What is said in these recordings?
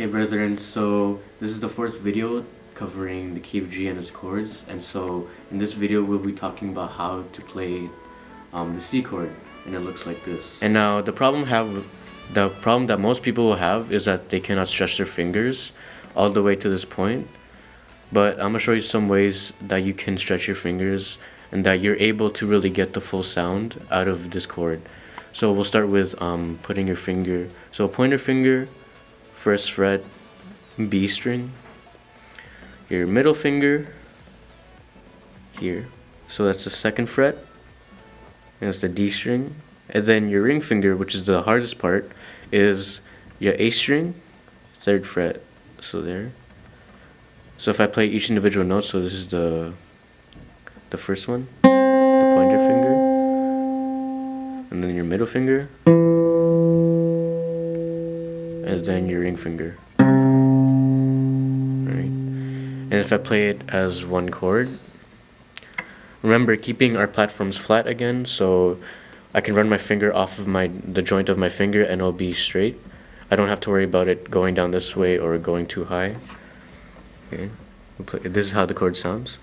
Hey brethren, so this is the fourth video covering the key of G and its chords, and so in this video we'll be talking about how to play the C chord, and it looks like this. And now the problem that most people will have is that they cannot stretch their fingers all the way to this point, but I'm gonna show you some ways that you can stretch your fingers and that you're able to really get the full sound out of this chord. So we'll start with putting your finger, so pointer finger, first fret, B string, your middle finger here, so that's the second fret, and that's the D string, and then your ring finger, which is the hardest part, is your A string, third fret, so there. So if I play each individual note, so this is the first one, the pointer finger, and then your middle finger, and then your ring finger. Right. And if I play it as one chord, remember keeping our platforms flat again, so I can run my finger off of the joint of my finger and it'll be straight. I don't have to worry about it going down this way or going too high. Okay. This is how the chord sounds.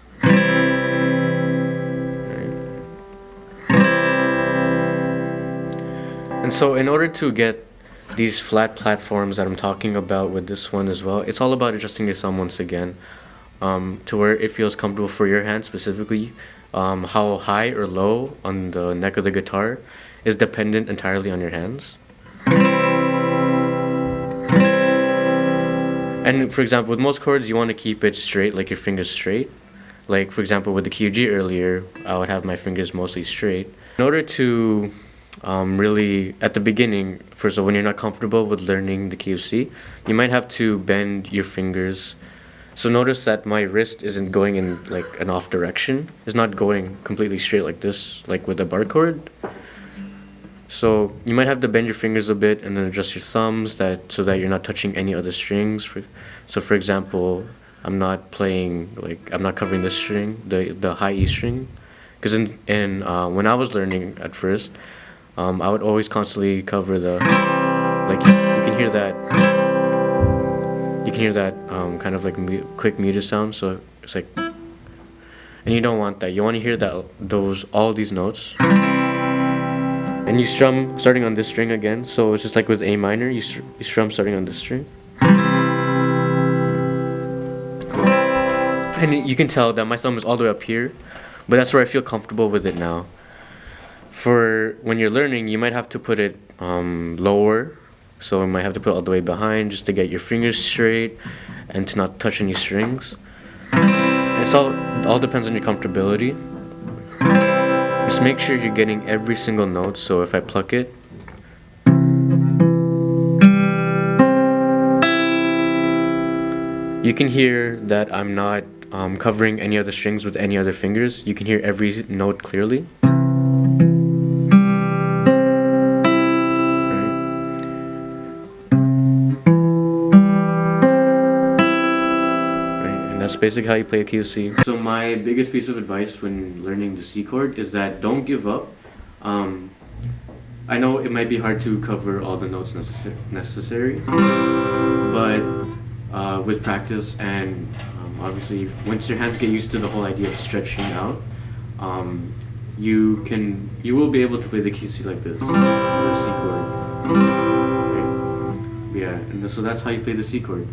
And so in order to get these flat platforms that I'm talking about with this one as well, it's all about adjusting your thumb once again, to where it feels comfortable for your hand specifically. How high or low on the neck of the guitar is dependent entirely on your hands. And for example, with most chords you want to keep it straight, like your fingers straight. Like for example with the key of G earlier, I would have my fingers mostly straight. In order to really, at the beginning, first of all, when you're not comfortable with learning the key of C, you might have to bend your fingers. So notice that my wrist isn't going in like an off direction. It's not going completely straight like this, like with a bar chord. So you might have to bend your fingers a bit and then adjust your thumbs so that you're not touching any other strings. So for example, I'm not playing, I'm not covering this string, the high E string, because when I was learning at first, I would always constantly cover you can hear that kind of like quick muted sound, so it's like, and you don't want that. You want to hear all these notes, and you strum starting on this string again, so it's just like with A minor, you strum starting on this string. And you can tell that my thumb is all the way up here, but that's where I feel comfortable with it now. For when you're learning, you might have to put it lower, so you might have to put it all the way behind just to get your fingers straight and to not touch any strings. It all depends on your comfortability. Just make sure you're getting every single note, so if I pluck it, you can hear that I'm not covering any other strings with any other fingers. You can hear every note clearly. That's basically how you play a key of C. So my biggest piece of advice when learning the C chord is that don't give up. I know it might be hard to cover all the notes necessary, but with practice and obviously once your hands get used to the whole idea of stretching out, you will be able to play the key of C like this, the C chord. Right? Yeah, and so that's how you play the C chord.